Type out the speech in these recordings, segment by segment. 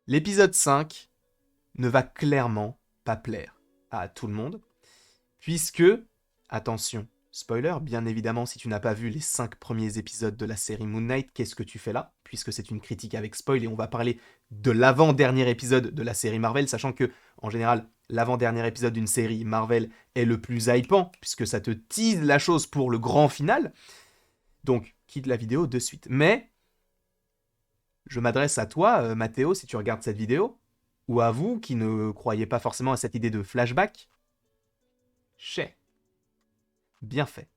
L'épisode 5 ne va clairement pas plaire à tout le monde, puisque, attention, spoiler, bien évidemment, si tu n'as pas vu les 5 premiers épisodes de la série Moon Knight, qu'est-ce que tu fais là? Puisque c'est une critique avec spoil et on va parler de l'avant-dernier épisode de la série Marvel, sachant que, en général, l'avant-dernier épisode d'une série Marvel est le plus hypant, puisque ça te tease la chose pour le grand final. Donc, quitte la vidéo de suite. Mais, je m'adresse à toi, Mathéo, si tu regardes cette vidéo, ou à vous qui ne croyez pas forcément à cette idée de flashback. Chez. Bien fait.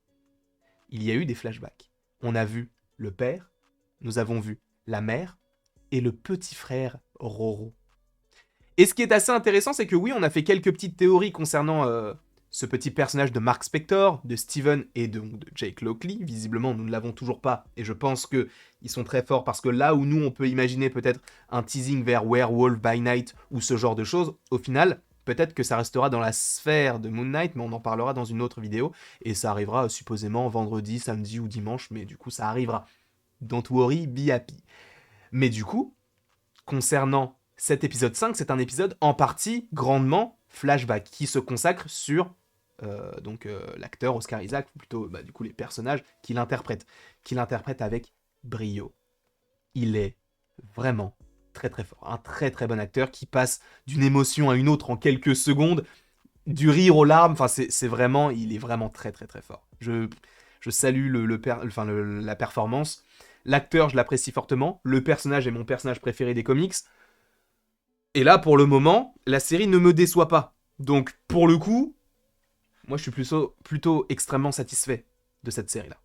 Il y a eu des flashbacks. On a vu le père, nous avons vu la mère et le petit frère Roro. Et ce qui est assez intéressant, c'est que oui, on a fait quelques petites théories concernant ce petit personnage de Mark Spector, de Steven et de Jake Lockley. Visiblement, nous ne l'avons toujours pas, et je pense qu'ils sont très forts, parce que là où nous, on peut imaginer peut-être un teasing vers Werewolf by Night ou ce genre de choses, au final, peut-être que ça restera dans la sphère de Moon Knight, mais on en parlera dans une autre vidéo, et ça arrivera supposément vendredi, samedi ou dimanche, mais du coup, ça arrivera. Don't worry, be happy. Mais du coup, concernant cet épisode 5, c'est un épisode en partie grandement flashback, qui se consacre sur l'acteur Oscar Isaac, ou plutôt du coup les personnages qu'il interprète avec brio. Il est vraiment très très fort, un très très bon acteur qui passe d'une émotion à une autre en quelques secondes, du rire aux larmes, enfin c'est vraiment, il est vraiment très très très fort. Je salue la performance. L'acteur, je l'apprécie fortement. Le personnage est mon personnage préféré des comics. Et là, pour le moment, la série ne me déçoit pas. Donc, pour le coup, moi, je suis plutôt extrêmement satisfait de cette série-là.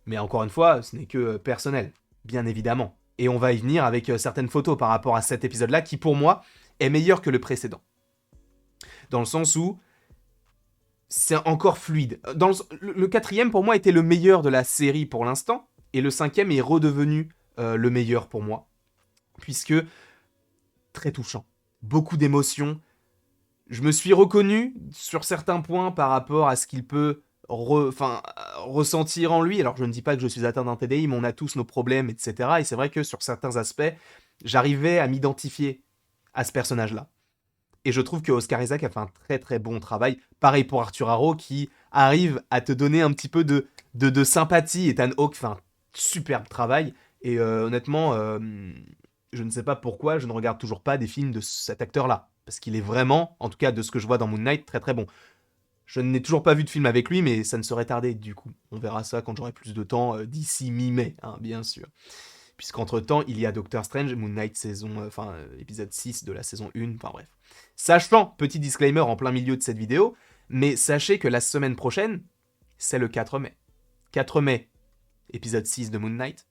Mais encore une fois, ce n'est que personnel, bien évidemment. Et on va y venir avec certaines photos par rapport à cet épisode-là, qui pour moi est meilleur que le précédent. Dans le sens où c'est encore fluide. Le quatrième, pour moi, était le meilleur de la série pour l'instant, et le cinquième est redevenu le meilleur pour moi, puisque très touchant. Beaucoup d'émotions. Je me suis reconnu sur certains points par rapport à ce qu'il peut ressentir en lui. Alors je ne dis pas que je suis atteint d'un TDI, mais on a tous nos problèmes, etc. Et c'est vrai que sur certains aspects, j'arrivais à m'identifier à ce personnage-là. Et je trouve que Oscar Isaac a fait un très très bon travail. Pareil pour Arthur Harrow qui arrive à te donner un petit peu de sympathie. Ethan Hawke fait un superbe travail. Et honnêtement, je ne sais pas pourquoi je ne regarde toujours pas des films de cet acteur-là. Parce qu'il est vraiment, en tout cas de ce que je vois dans Moon Knight, très très bon. Je n'ai toujours pas vu de film avec lui, mais ça ne serait tardé du coup. On verra ça quand j'aurai plus de temps, d'ici mi-mai, hein, bien sûr. Puisqu'entre-temps, il y a Doctor Strange, Moon Knight épisode 6 de la saison 1, enfin bref. Sachant, petit disclaimer en plein milieu de cette vidéo, mais sachez que la semaine prochaine, c'est le 4 mai. 4 mai, épisode 6 de Moon Knight.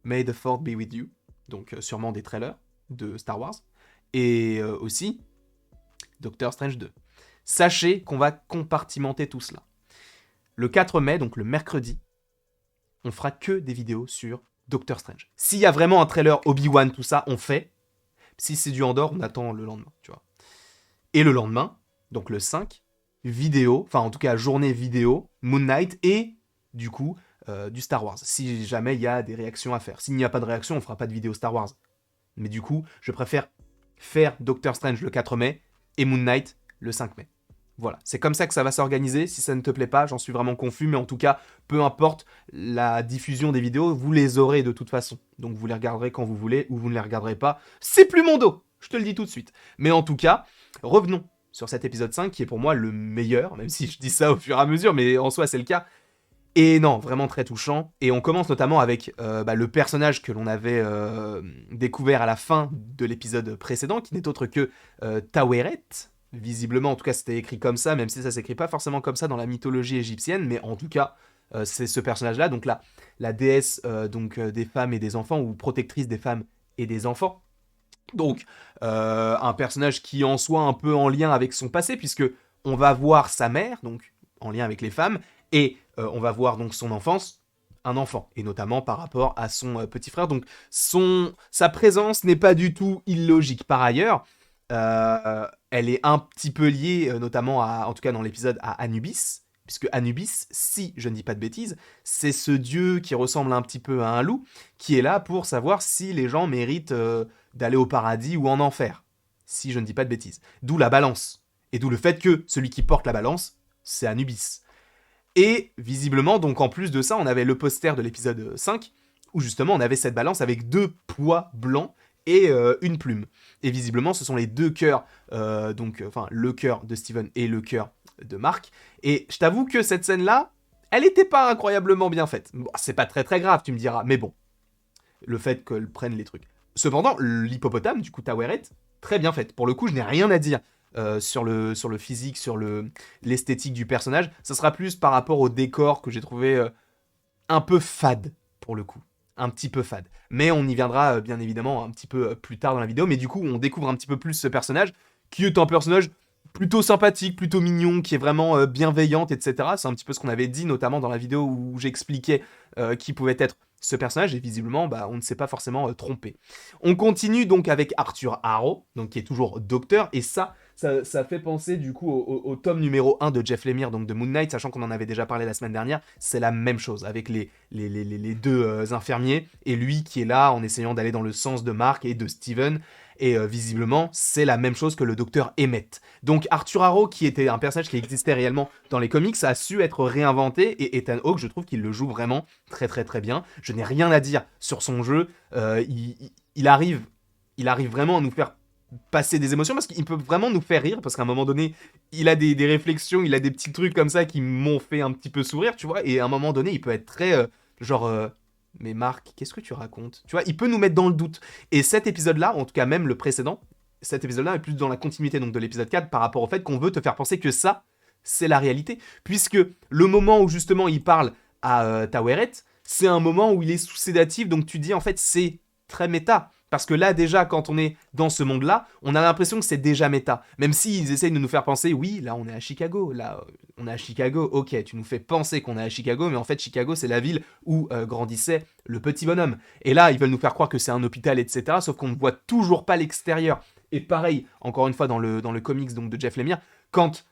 May the Fourth be with you. Donc sûrement des trailers de Star Wars. Et aussi, Doctor Strange 2. Sachez qu'on va compartimenter tout cela. Le 4 mai, donc le mercredi, on fera que des vidéos sur Doctor Strange. S'il y a vraiment un trailer Obi-Wan, tout ça, on fait. Si c'est du Andor, on attend le lendemain, tu vois. Et le lendemain, donc le 5, vidéo, enfin en tout cas journée vidéo, Moon Knight et du coup du Star Wars. Si jamais il y a des réactions à faire. S'il n'y a pas de réaction, on fera pas de vidéo Star Wars. Mais du coup, je préfère faire Doctor Strange le 4 mai et Moon Knight le 5 mai. Voilà, c'est comme ça que ça va s'organiser. Si ça ne te plaît pas, j'en suis vraiment confus, mais en tout cas, peu importe la diffusion des vidéos, vous les aurez de toute façon. Donc vous les regarderez quand vous voulez, ou vous ne les regarderez pas. C'est plus mon dos, je te le dis tout de suite. Mais en tout cas, revenons sur cet épisode 5, qui est pour moi le meilleur, même si je dis ça au fur et à mesure, mais en soi c'est le cas. Et non, vraiment très touchant. Et on commence notamment avec le personnage que l'on avait découvert à la fin de l'épisode précédent, qui n'est autre que Taweret. Visiblement, en tout cas, c'était écrit comme ça, même si ça s'écrit pas forcément comme ça dans la mythologie égyptienne, mais en tout cas, c'est ce personnage-là, donc la déesse des femmes et des enfants, ou protectrice des femmes et des enfants. Donc, un personnage qui en soit un peu en lien avec son passé, puisque on va voir sa mère, donc en lien avec les femmes, et on va voir donc son enfance, un enfant, et notamment par rapport à son petit frère. Donc sa présence n'est pas du tout illogique. Par ailleurs, elle est un petit peu liée, notamment en tout cas dans l'épisode, à Anubis, puisque Anubis, si je ne dis pas de bêtises, c'est ce dieu qui ressemble un petit peu à un loup, qui est là pour savoir si les gens méritent d'aller au paradis ou en enfer, si je ne dis pas de bêtises. D'où la balance, et d'où le fait que celui qui porte la balance, c'est Anubis. Et visiblement, donc en plus de ça, on avait le poster de l'épisode 5, où justement on avait cette balance avec 2 poids blancs et une plume. Et visiblement, ce sont les 2 cœurs, enfin le cœur de Steven et le cœur de Mark. Et je t'avoue que cette scène-là, elle n'était pas incroyablement bien faite. Bon, c'est pas très très grave, tu me diras, mais bon, le fait qu'elle prenne les trucs. Cependant, l'hippopotame, du coup Taweret, très bien faite. Pour le coup, je n'ai rien à dire sur le physique, sur l'esthétique du personnage. Ça sera plus par rapport au décor que j'ai trouvé un peu fade, pour le coup. Un petit peu fade. Mais on y viendra bien évidemment un petit peu plus tard dans la vidéo. Mais du coup, on découvre un petit peu plus ce personnage, qui est un personnage plutôt sympathique, plutôt mignon, qui est vraiment bienveillante, etc. C'est un petit peu ce qu'on avait dit, notamment dans la vidéo où j'expliquais qui pouvait être ce personnage, et visiblement, bah, on ne s'est pas forcément trompé. On continue donc avec Arthur Harrow, donc qui est toujours docteur, et ça fait penser du coup au tome numéro 1 de Jeff Lemire, donc de Moon Knight, sachant qu'on en avait déjà parlé la semaine dernière, c'est la même chose, avec les 2 infirmiers, et lui qui est là en essayant d'aller dans le sens de Mark et de Steven, et visiblement, c'est la même chose que le docteur Emmett. Donc Arthur Harrow, qui était un personnage qui existait réellement dans les comics, a su être réinventé, et Ethan Hawke, je trouve qu'il le joue vraiment très très très bien. Je n'ai rien à dire sur son jeu, il arrive vraiment à nous faire passer des émotions, parce qu'il peut vraiment nous faire rire, parce qu'à un moment donné, il a des réflexions, il a des petits trucs comme ça qui m'ont fait un petit peu sourire, tu vois, et à un moment donné, il peut être très, mais Marc, qu'est-ce que tu racontes? Tu vois, il peut nous mettre dans le doute. Et cet épisode-là, en tout cas même le précédent, cet épisode-là est plus dans la continuité donc de l'épisode 4 par rapport au fait qu'on veut te faire penser que ça, c'est la réalité. Puisque le moment où justement il parle à Taweret, c'est un moment où il est sous sédatif, donc tu dis en fait c'est très méta. Parce que là, déjà, quand on est dans ce monde-là, on a l'impression que c'est déjà méta. Même s'ils essayent de nous faire penser, oui, là, on est à Chicago. Là, on est à Chicago. Ok, tu nous fais penser qu'on est à Chicago, mais en fait, Chicago, c'est la ville où grandissait le petit bonhomme. Et là, ils veulent nous faire croire que c'est un hôpital, etc. Sauf qu'on ne voit toujours pas l'extérieur. Et pareil, encore une fois, dans le comics donc, de Jeff Lemire, quand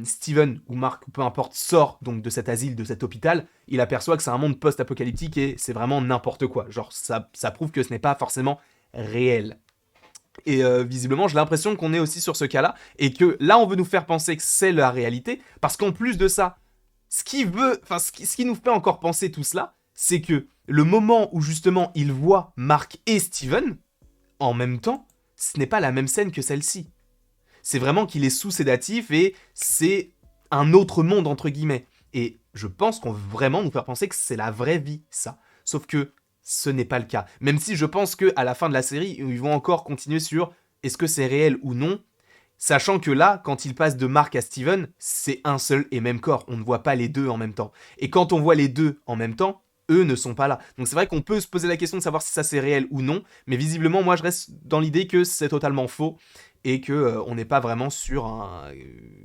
Steven ou Mark, peu importe, sort donc de cet asile, de cet hôpital, il aperçoit que c'est un monde post-apocalyptique et c'est vraiment n'importe quoi. Genre, ça prouve que ce n'est pas forcément réel. Et visiblement, j'ai l'impression qu'on est aussi sur ce cas-là, et que là, on veut nous faire penser que c'est la réalité, parce qu'en plus de ça, ce qui nous fait encore penser tout cela, c'est que le moment où justement il voit Mark et Steven, en même temps, ce n'est pas la même scène que celle-ci. C'est vraiment qu'il est sous sédatif et c'est un autre monde entre guillemets. Et je pense qu'on veut vraiment nous faire penser que c'est la vraie vie, ça. Sauf que ce n'est pas le cas. Même si je pense qu'à la fin de la série, ils vont encore continuer sur est-ce que c'est réel ou non, sachant que là, quand il passe de Mark à Steven, c'est un seul et même corps. On ne voit pas les 2 en même temps. Et quand on voit les 2 en même temps, eux ne sont pas là. Donc c'est vrai qu'on peut se poser la question de savoir si ça c'est réel ou non, mais visiblement, moi je reste dans l'idée que c'est totalement faux et que on n'est pas vraiment sur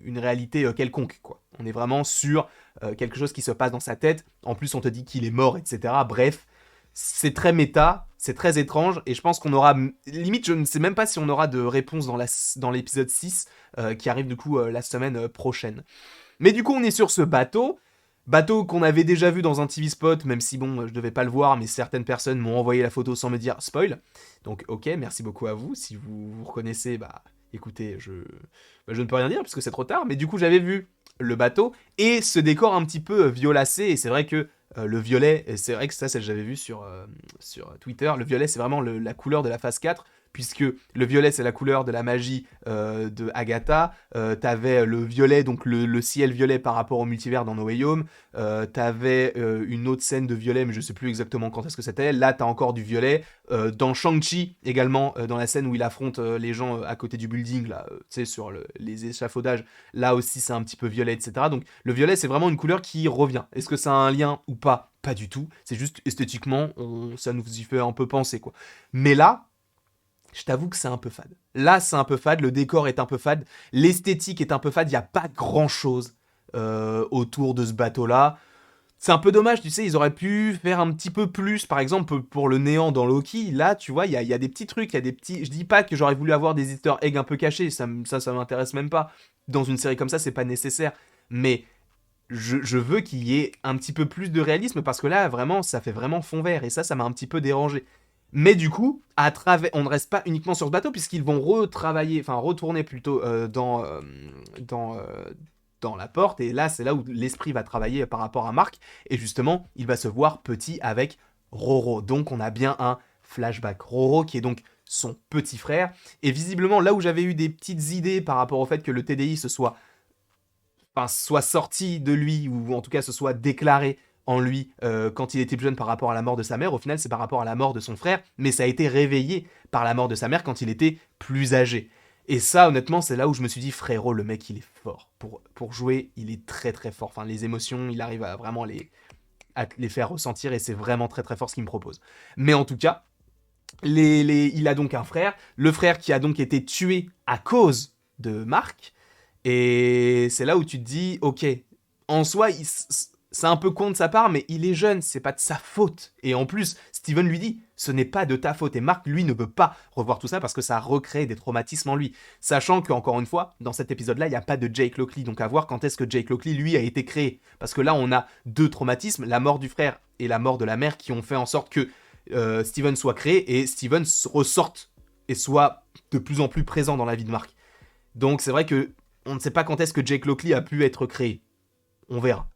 une réalité quelconque, quoi. On est vraiment sur quelque chose qui se passe dans sa tête. En plus, on te dit qu'il est mort, etc. Bref, c'est très méta, c'est très étrange, et je pense qu'on aura... Limite, je ne sais même pas si on aura de réponse dans l'épisode 6, qui arrive du coup la semaine prochaine. Mais du coup, on est sur ce bateau qu'on avait déjà vu dans un TV spot, même si bon, je devais pas le voir, mais certaines personnes m'ont envoyé la photo sans me dire spoil. Donc ok, merci beaucoup à vous. Si vous reconnaissez, bah écoutez, je ne peux rien dire puisque c'est trop tard. Mais du coup, j'avais vu le bateau et ce décor un petit peu violacé. Et c'est vrai que le violet, et c'est vrai que ça j'avais vu sur Twitter, le violet c'est vraiment la couleur de la phase 4, puisque le violet c'est la couleur de la magie de Agatha, t'avais le violet, donc le ciel violet par rapport au multivers dans No Way Home, t'avais une autre scène de violet, mais je sais plus exactement quand est-ce que c'était, là t'as encore du violet, dans Shang-Chi également, dans la scène où il affronte les gens à côté du building, là, tu sais, sur les échafaudages, là aussi c'est un petit peu violet, etc. Donc le violet c'est vraiment une couleur qui revient. Est-ce que ça a un lien ou pas? Pas du tout, c'est juste esthétiquement, ça nous y fait un peu penser, quoi. Mais là, je t'avoue que c'est un peu fade. Là, c'est un peu fade, le décor est un peu fade, l'esthétique est un peu fade, il n'y a pas grand-chose autour de ce bateau-là. C'est un peu dommage, tu sais, ils auraient pu faire un petit peu plus, par exemple, pour le néant dans Loki, là, tu vois, il y a des petits trucs, il y a des petits... Je dis pas que j'aurais voulu avoir des easter eggs un peu cachés, ça m'intéresse même pas. Dans une série comme ça, c'est pas nécessaire. Mais je veux qu'il y ait un petit peu plus de réalisme parce que là, vraiment, ça fait vraiment fond vert et ça m'a un petit peu dérangé. Mais du coup, on ne reste pas uniquement sur ce bateau puisqu'ils vont retourner plutôt dans, dans la porte et là, c'est là où l'esprit va travailler par rapport à Marc et justement, il va se voir petit avec Roro. Donc, on a bien un flashback. Roro qui est donc son petit frère et visiblement, là où j'avais eu des petites idées par rapport au fait que le TDI soit sorti de lui, ou en tout cas se soit déclaré en lui quand il était plus jeune par rapport à la mort de sa mère, au final c'est par rapport à la mort de son frère, mais ça a été réveillé par la mort de sa mère quand il était plus âgé. Et ça, honnêtement, c'est là où je me suis dit, frérot, le mec, il est fort. Pour jouer, il est très très fort. Enfin, les émotions, il arrive à vraiment à les faire ressentir, et c'est vraiment très très fort ce qu'il me propose. Mais en tout cas, il a donc un frère, le frère qui a donc été tué à cause de Marc, et c'est là où tu te dis, ok, en soi, c'est un peu con de sa part, mais il est jeune, c'est pas de sa faute. Et en plus, Steven lui dit, ce n'est pas de ta faute. Et Mark, lui, ne veut pas revoir tout ça parce que ça recrée des traumatismes en lui. Sachant qu'encore une fois, dans cet épisode-là, il n'y a pas de Jake Lockley. Donc à voir quand est-ce que Jake Lockley, lui, a été créé. Parce que là, on a deux traumatismes, la mort du frère et la mort de la mère, qui ont fait en sorte que Steven soit créé et Steven ressorte et soit de plus en plus présent dans la vie de Mark. Donc c'est vrai que on ne sait pas quand est-ce que Jake Lockley a pu être créé. On verra.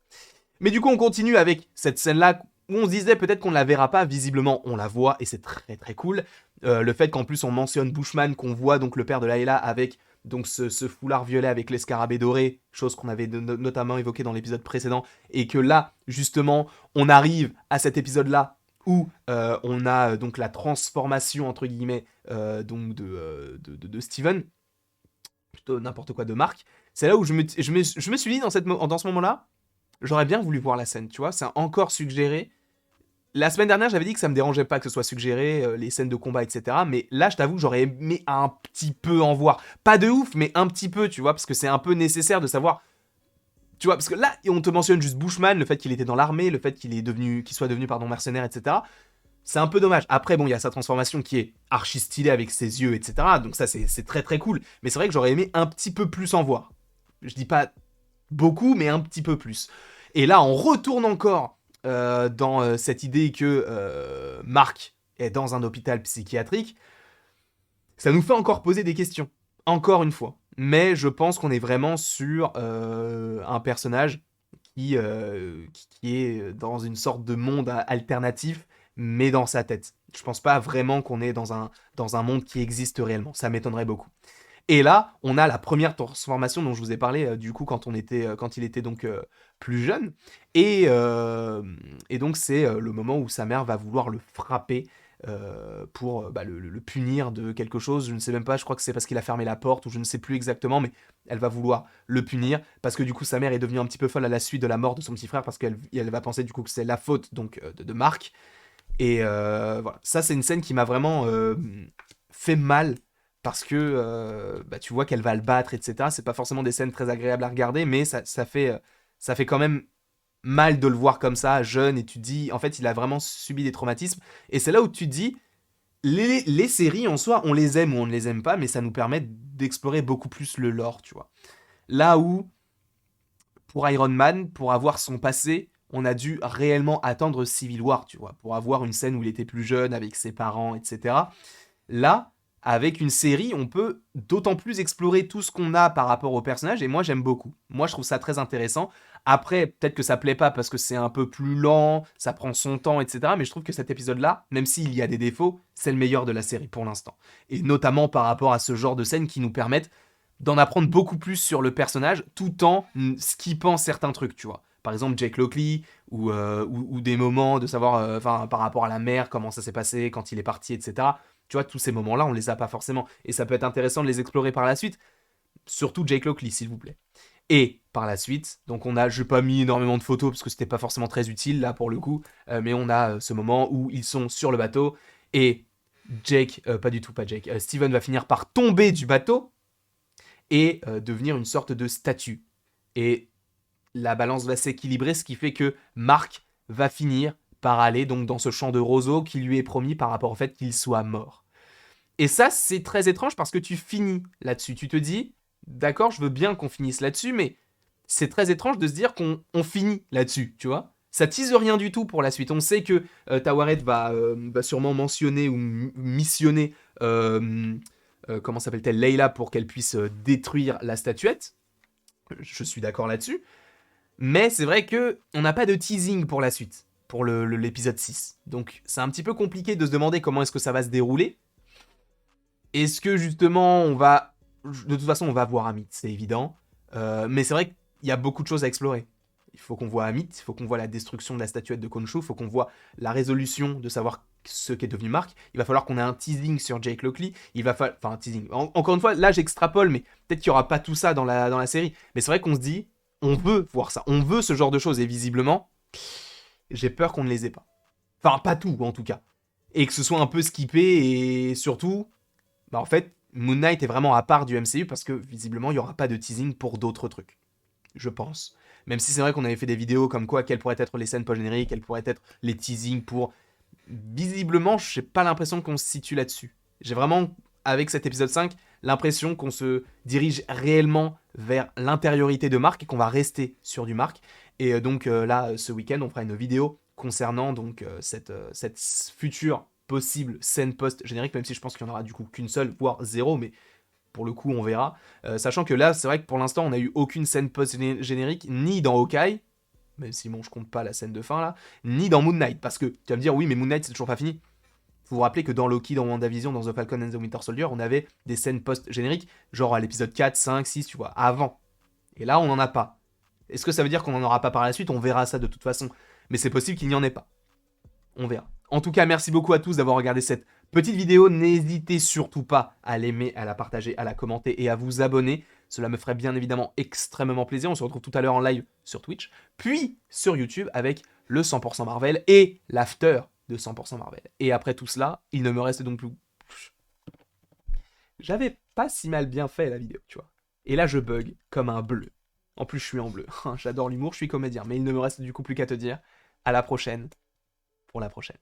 Mais du coup, on continue avec cette scène-là où on se disait peut-être qu'on ne la verra pas. Visiblement, on la voit et c'est très très cool. Le fait qu'en plus on mentionne Bushman, qu'on voit donc le père de Layla avec donc ce foulard violet avec les scarabées dorés, chose qu'on avait notamment évoqué dans l'épisode précédent, et que là, justement, on arrive à cet épisode-là où on a donc la transformation entre guillemets donc de Steven, plutôt n'importe quoi de Marc. C'est là où je me suis dit dans ce moment-là, j'aurais bien voulu voir la scène, tu vois, c'est encore suggéré. La semaine dernière, j'avais dit que ça me dérangeait pas que ce soit suggéré, les scènes de combat, etc. Mais là, je t'avoue que j'aurais aimé un petit peu en voir. Pas de ouf, mais un petit peu, tu vois, parce que c'est un peu nécessaire de savoir. Tu vois, parce que là, on te mentionne juste Bushman, le fait qu'il était dans l'armée, le fait qu'il soit devenu mercenaire, etc. C'est un peu dommage. Après, bon, il y a sa transformation qui est archi stylée avec ses yeux, etc. Donc ça, c'est très très cool. Mais c'est vrai que j'aurais aimé un petit peu plus en voir. Je dis pas beaucoup, mais un petit peu plus. Et là, on retourne encore dans cette idée que Marc est dans un hôpital psychiatrique. Ça nous fait encore poser des questions. Encore une fois. Mais je pense qu'on est vraiment sur un personnage qui est dans une sorte de monde alternatif, mais dans sa tête. Je pense pas vraiment qu'on est dans un monde qui existe réellement. Ça m'étonnerait beaucoup. Et là, on a la première transformation dont je vous ai parlé, du coup, quand il était donc plus jeune. Et donc, c'est le moment où sa mère va vouloir le frapper pour le punir de quelque chose. Je ne sais même pas, je crois que c'est parce qu'il a fermé la porte, ou je ne sais plus exactement, mais elle va vouloir le punir parce que du coup, sa mère est devenue un petit peu folle à la suite de la mort de son petit frère, parce qu'elle va penser du coup que c'est la faute donc de Marc. Et voilà, ça c'est une scène qui m'a vraiment fait mal parce que tu vois qu'elle va le battre, etc. C'est pas forcément des scènes très agréables à regarder, mais ça fait quand même mal de le voir comme ça, jeune, et tu te dis, en fait, il a vraiment subi des traumatismes. Et c'est là où tu te dis, les séries en soi, on les aime ou on ne les aime pas, mais ça nous permet d'explorer beaucoup plus le lore, tu vois. Là où, pour Iron Man, pour avoir son passé, on a dû réellement attendre Civil War, tu vois, pour avoir une scène où il était plus jeune avec ses parents, etc. Là, avec une série, on peut d'autant plus explorer tout ce qu'on a par rapport au personnage, et moi j'aime beaucoup. Moi je trouve ça très intéressant. Après, peut-être que ça plaît pas parce que c'est un peu plus lent, ça prend son temps, etc. Mais je trouve que cet épisode-là, même s'il y a des défauts, c'est le meilleur de la série pour l'instant. Et notamment par rapport à ce genre de scènes qui nous permettent d'en apprendre beaucoup plus sur le personnage, tout en skippant certains trucs, tu vois. Par exemple, Jake Lockley, ou des moments de savoir, par rapport à la mère, comment ça s'est passé, quand il est parti, etc. Tu vois, tous ces moments-là, on les a pas forcément. Et ça peut être intéressant de les explorer par la suite. Surtout Jake Lockley, s'il vous plaît. Et par la suite, donc j'ai pas mis énormément de photos parce que c'était pas forcément très utile là pour le coup, mais on a ce moment où ils sont sur le bateau et pas Jake, Steven va finir par tomber du bateau et devenir une sorte de statue. Et la balance va s'équilibrer, ce qui fait que Marc va finir par aller donc dans ce champ de roseaux qui lui est promis par rapport au fait qu'il soit mort. Et ça, c'est très étrange parce que tu finis là-dessus. Tu te dis, d'accord, je veux bien qu'on finisse là-dessus, mais c'est très étrange de se dire qu'on finit là-dessus, tu vois. Ça tease rien du tout pour la suite. On sait que Tawaret va sûrement mentionner ou missionner, comment s'appelle-t-elle, Layla, pour qu'elle puisse détruire la statuette. Je suis d'accord là-dessus. Mais c'est vrai que on n'a pas de teasing pour la suite, pour l'épisode 6. Donc c'est un petit peu compliqué de se demander comment est-ce que ça va se dérouler. Est-ce que justement on va... De toute façon on va voir Amit, c'est évident. Mais c'est vrai qu'il y a beaucoup de choses à explorer. Il faut qu'on voit Amit, il faut qu'on voit la destruction de la statuette de Khonshu, il faut qu'on voit la résolution de savoir ce qu'est devenu Mark. Il va falloir qu'on ait un teasing sur Jake Lockley. Il va falloir... Enfin un teasing. Encore une fois, là j'extrapole, mais peut-être qu'il n'y aura pas tout ça dans la série. Mais c'est vrai qu'on se dit, on veut voir ça. On veut ce genre de choses. Et visiblement, j'ai peur qu'on ne les ait pas. Enfin pas tout en tout cas. Et que ce soit un peu skippé et surtout... Bah en fait, Moon Knight est vraiment à part du MCU parce que visiblement il n'y aura pas de teasing pour d'autres trucs. Je pense. Même si c'est vrai qu'on avait fait des vidéos comme quoi quelles pourraient être les scènes post-génériques, quels pourraient être les teasings pour... Visiblement, j'ai pas l'impression qu'on se situe là-dessus. J'ai vraiment, avec cet épisode 5, l'impression qu'on se dirige réellement vers l'intériorité de Mark et qu'on va rester sur du Mark. Et donc là, ce week-end, on fera une vidéo concernant donc cette future possible scène post-générique, même si je pense qu'il n'y en aura du coup qu'une seule, voire zéro, mais pour le coup on verra. Sachant que là, c'est vrai que pour l'instant, on n'a eu aucune scène post-générique, ni dans Hawkeye, même si bon, je compte pas la scène de fin là, ni dans Moon Knight, parce que tu vas me dire, oui, mais Moon Knight c'est toujours pas fini. Faut vous rappeler que dans Loki, dans WandaVision, dans The Falcon and the Winter Soldier, on avait des scènes post-génériques, genre à l'épisode 4, 5, 6, tu vois, avant. Et là, on n'en a pas. Est-ce que ça veut dire qu'on n'en aura pas par la suite? On verra ça de toute façon. Mais c'est possible qu'il n'y en ait pas. On verra. En tout cas, merci beaucoup à tous d'avoir regardé cette petite vidéo. N'hésitez surtout pas à l'aimer, à la partager, à la commenter et à vous abonner. Cela me ferait bien évidemment extrêmement plaisir. On se retrouve tout à l'heure en live sur Twitch, puis sur YouTube avec le 100% Marvel et l'after de 100% Marvel. Et après tout cela, il ne me reste donc plus... J'avais pas si mal bien fait la vidéo, tu vois. Et là, je bug comme un bleu. En plus, je suis en bleu. J'adore l'humour, je suis comédien. Mais il ne me reste du coup plus qu'à te dire à la prochaine pour la prochaine.